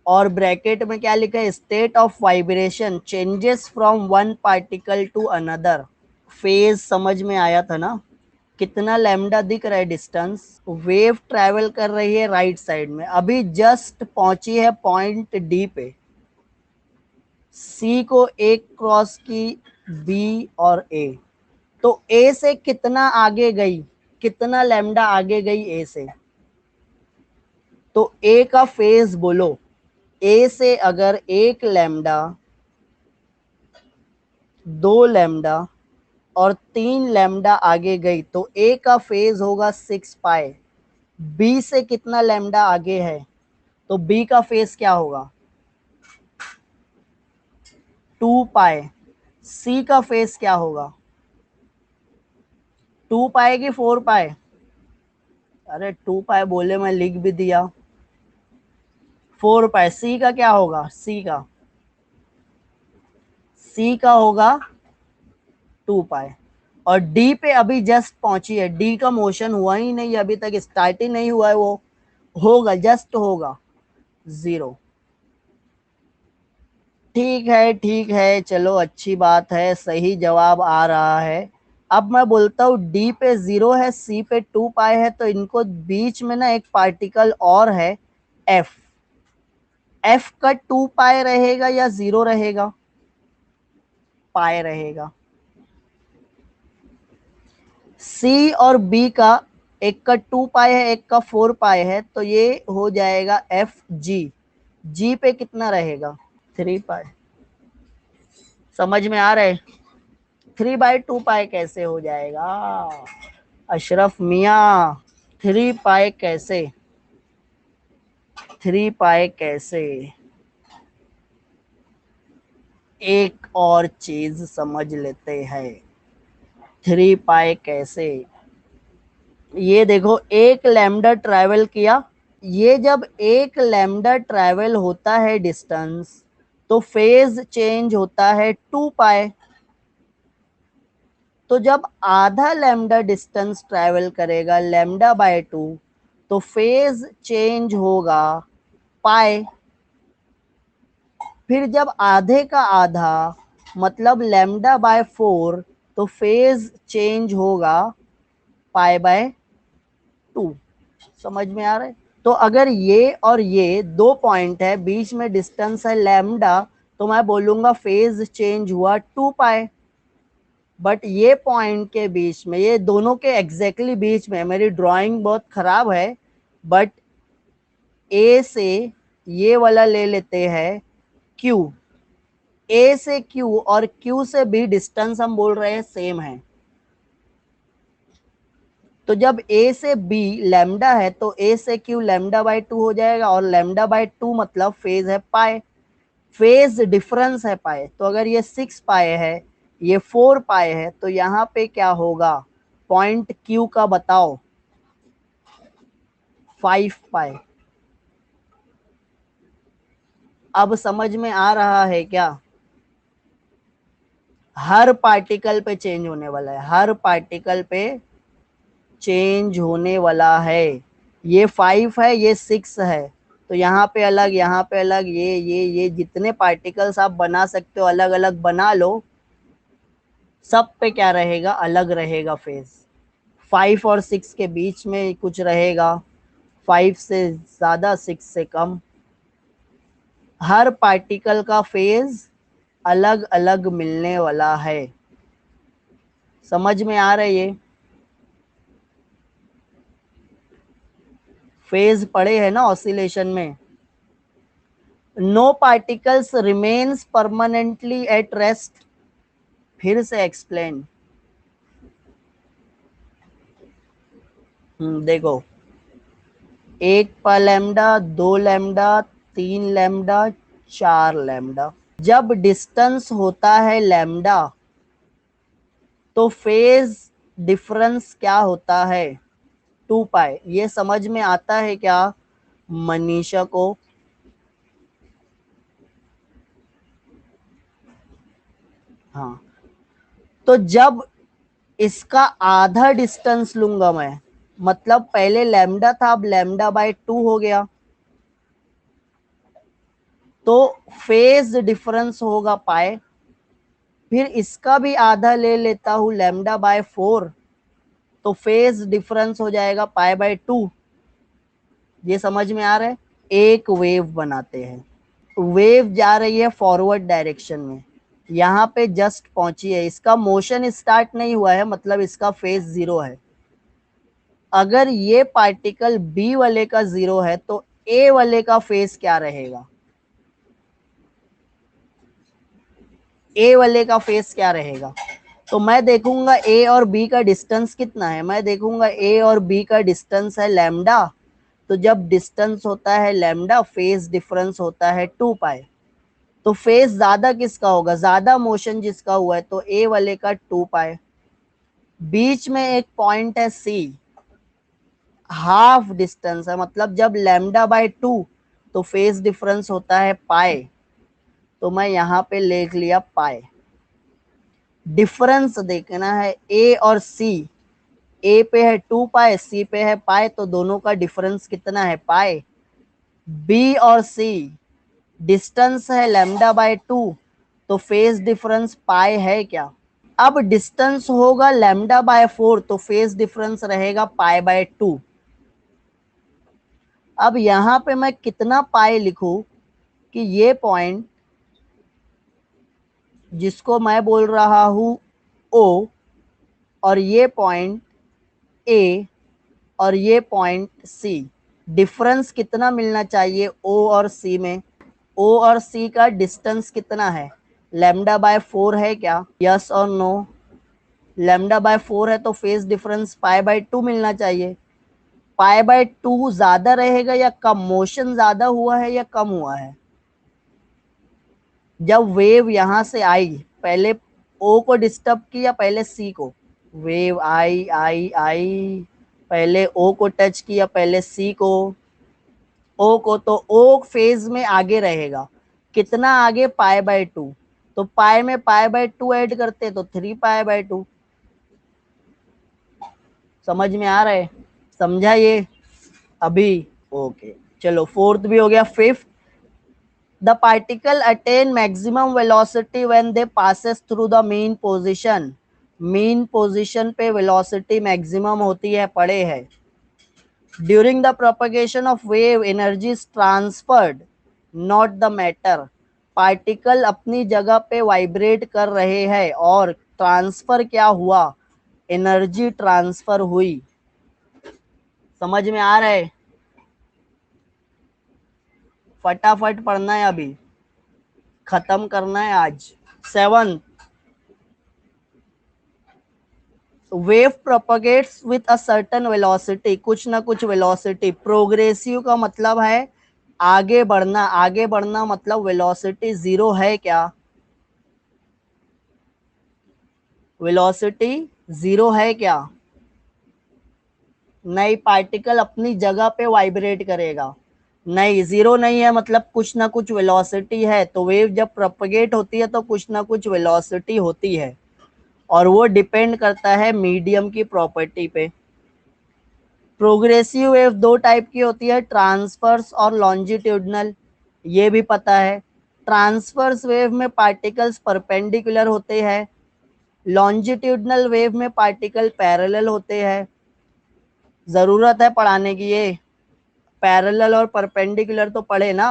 और ब्रैकेट में क्या लिखा है, state of vibration changes from one particle to another. Phase समझ में आया था ना? कितना लैम्डा दिख रहा है डिस्टेंस? वेव ट्रैवल कर रही है राइट साइड में, अभी जस्ट पहुंची है पॉइंट डी पे, सी को एक क्रॉस की, बी और ए, तो ए से कितना आगे गई, कितना लैम्डा आगे गई ए से? तो ए का फेज बोलो। ए से अगर 1 लैम्डा, 2 लैम्डा और 3 लैम्डा आगे गई, तो ए का फेज होगा 6 पाई। बी से कितना लैम्डा आगे है, तो बी का फेज क्या होगा? 2 पाई। सी का फेज क्या होगा? 2 पाई की 4 पाई? अरे 2 पाई बोले, मैं लिख भी दिया। 4 पाई। सी का क्या होगा? सी का होगा 2 पाई। और डी पे अभी जस्ट पहुंची है, डी का मोशन हुआ ही नहीं अभी तक, स्टार्ट ही नहीं हुआ है, वो होगा, जस्ट होगा 0। ठीक है, चलो अच्छी बात है, सही जवाब आ रहा है। अब मैं बोलता हूँ डी पे 0 है, सी पे 2 पाई है, तो इनको बीच में ना एक पार्टिकल और है एफ। एफ का 2 पाई रहेगा या 0 रहेगा? पाई रहेगा। सी और बी का, एक का 2 पाई है, एक का 4 पाई है, तो ये हो जाएगा एफ जी। जी पे कितना रहेगा? 3 पाई। समझ में आ रहा है? 3/2 पाई कैसे हो जाएगा अशरफ मियाँ? 3 पाई कैसे? 3 पाई कैसे? एक और चीज समझ लेते हैं। 3 पाई कैसे? ये देखो, एक लैम्डा ट्रैवल किया। ये जब एक लैम्डा ट्रैवल होता है डिस्टेंस, तो फेज चेंज होता है 2 पाई। तो जब आधा लैम्डा डिस्टेंस ट्रैवल करेगा λ/2, तो फेज चेंज होगा पाई। फिर जब आधे का आधा मतलब λ/4, तो फेज चेंज होगा π/2। समझ में आ रहा है? तो अगर ये और ये दो पॉइंट है, बीच में डिस्टेंस है लैम्डा, तो मैं बोलूंगा फेज चेंज हुआ 2 पाई। बट ये पॉइंट के बीच में, ये दोनों के एग्जैक्टली बीच में, मेरी ड्राइंग बहुत खराब है, बट ए से ये वाला ले लेते हैं क्यू। ए से क्यू और क्यू से बी डिस्टेंस हम बोल रहे हैं सेम है। तो जब ए से बी लैम्डा है, तो ए से क्यू λ/2 हो जाएगा, और λ/2 मतलब फेज है पाई। फेज डिफरेंस है पाई। तो अगर ये 6 पाई है, ये 4 पाई है, तो यहाँ पे क्या होगा? पॉइंट क्यू का बताओ। 5 पाई। अब समझ में आ रहा है क्या? हर पार्टिकल पे चेंज होने वाला है, हर पार्टिकल पे चेंज होने वाला है। ये 5 है, ये 6 है, तो यहाँ पे अलग, यहाँ पे अलग, ये जितने पार्टिकल्स आप बना सकते हो अलग अलग बना लो। सब पे क्या रहेगा? अलग रहेगा फेज। 5 और 6 के बीच में कुछ रहेगा, 5 से ज्यादा, 6 से कम। हर पार्टिकल का फेज अलग अलग मिलने वाला है। समझ में आ रहा है ये? फेज पड़े है ना ऑसिलेशन में। No particles remains permanently at rest. फिर से एक्सप्लेन। देखो, 1 लैम्डा, 2 लैम्डा, 3 लैम्डा, 4 लैम्डा। जब डिस्टेंस होता है लैम्डा, तो फेज डिफरेंस क्या होता है? 2 पाई। ये समझ में आता है क्या मनीषा को? हाँ। तो जब इसका आधा डिस्टेंस लूंगा मैं, मतलब पहले लैम्डा था, अब λ/2 हो गया, तो फेज डिफरेंस होगा पाई। फिर इसका भी आधा ले लेता हूं λ/4, तो फेज डिफरेंस हो जाएगा π/2। ये समझ में आ रहा है? एक वेव बनाते हैं। वेव जा रही है फॉरवर्ड डायरेक्शन में, यहाँ पे जस्ट पहुंची है, इसका मोशन स्टार्ट नहीं हुआ है, मतलब इसका फेज 0 है। अगर ये पार्टिकल बी वाले का 0 है, तो ए वाले का फेज क्या रहेगा? ए वाले का फेस क्या रहेगा? तो मैं देखूंगा ए और बी का डिस्टेंस कितना है। मैं देखूंगा ए और बी का डिस्टेंस है लैम्डा। तो जब डिस्टेंस होता है लैम्डा, फेज डिफरेंस होता है 2 पाई। तो फेज ज्यादा किसका होगा? ज्यादा मोशन जिसका हुआ है, तो ए वाले का 2 पाई। बीच में एक पॉइंट है सी, हाफ डिस्टेंस है, मतलब जब λ/2, तो फेज डिफरेंस होता है पाई। तो मैं यहाँ पे लिख लिया पाई। डिफरेंस देखना है ए और सी। ए पे है 2 पाई, सी पे है पाई, तो दोनों का डिफरेंस कितना है? पाई। बी और सी, डिस्टेंस है लैम्डा बाय 2, तो फेज डिफरेंस पाई है क्या? अब डिस्टेंस होगा लैम्डा बाय 4, तो फेज डिफरेंस रहेगा पाई बाय 2। अब यहां पे मैं कितना पाई लिखूं कि ये पॉइंट जिसको मैं बोल रहा हूं ओ, और ये पॉइंट ए, और ये पॉइंट सी, डिफरेंस कितना मिलना चाहिए ओ और सी में? ओ और सी का डिस्टेंस कितना है? लैम्डा बाय 4 है क्या? यस और नो? लैम्डा बाय 4 है तो फेज डिफरेंस पाई बाय 2 मिलना चाहिए। पाई बाय 2 ज्यादा रहेगा या कम? मोशन ज्यादा हुआ है या कम हुआ है? जब वेव यहां से आई, पहले ओ को डिस्टर्ब किया पहले सी को? वेव आई आई आई, पहले ओ को टच किया पहले सी को, ओ को, तो ओ फेज में आगे रहेगा। कितना आगे? Pi by 2। तो पाई में पाई बाय 2 ऐड करते तो 3 पाई बाय 2। समझ में आ रहा है? समझा ये अभी? ओके, चलो फोर्थ भी हो गया। Fifth, the particle attain maximum velocity when they passes through the mean position. Mean position पे वेलोसिटी मैक्सिमम होती है, पड़े है। During the propagation of wave energy is transferred, not the matter. Particle अपनी जगह पे वाइब्रेट कर रहे हैं और ट्रांसफर क्या हुआ? एनर्जी ट्रांसफर हुई। समझ में आ रहा है? फटाफट पढ़ना है, अभी खत्म करना है आज। Seven, wave propagates with a certain velocity, कुछ ना कुछ वेलोसिटी। प्रोग्रेसिव का मतलब है आगे बढ़ना, आगे बढ़ना मतलब वेलोसिटी जीरो है क्या? वेलोसिटी जीरो है क्या? नहीं, पार्टिकल अपनी जगह पे वाइब्रेट करेगा। नहीं, जीरो नहीं है, मतलब कुछ ना कुछ वेलोसिटी है। तो वेव जब प्रोपगेट होती है तो कुछ ना कुछ वेलोसिटी होती है, और वो डिपेंड करता है मीडियम की प्रॉपर्टी पे। प्रोग्रेसिव वेव दो टाइप की होती है, ट्रांसवर्स और लॉन्जिट्यूडनल, ये भी पता है। ट्रांसवर्स वेव में पार्टिकल्स परपेंडिकुलर होते हैं, लॉन्जिट्यूडनल वेव में पार्टिकल पैरेलल होते हैं। जरूरत है पढ़ाने की ये? पैरेलल और परपेंडिकुलर तो पढ़े ना?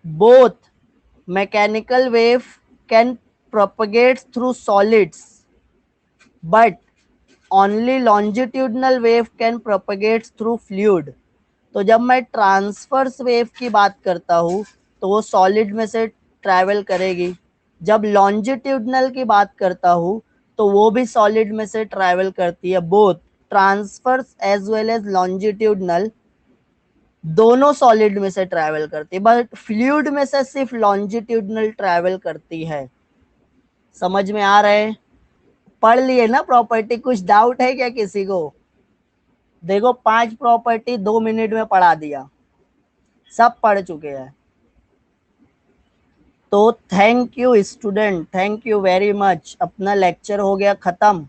Both mechanical wave can propagate through solids, but only longitudinal wave can propagate through fluid. तो जब मैं ट्रांसवर्स वेव की बात करता हूँ तो वो सॉलिड में से ट्रैवल करेगी। जब लॉन्जिट्यूडनल की बात करता हूँ तो वो भी सॉलिड में से ट्रैवल करती है। Both transverse as well as longitudinal दोनों सॉलिड में से ट्रैवल करती है, बट फ्लूइड में से सिर्फ लॉन्जिट्यूडनल ट्रैवल करती है। समझ में आ रहे हैं? पढ़ लिए ना प्रॉपर्टी? कुछ डाउट है क्या किसी को? देखो 5 प्रॉपर्टी 2 मिनट में पढ़ा दिया, सब पढ़ चुके हैं। तो thank you student, thank you very much. अपना लेक्चर हो गया खत्म।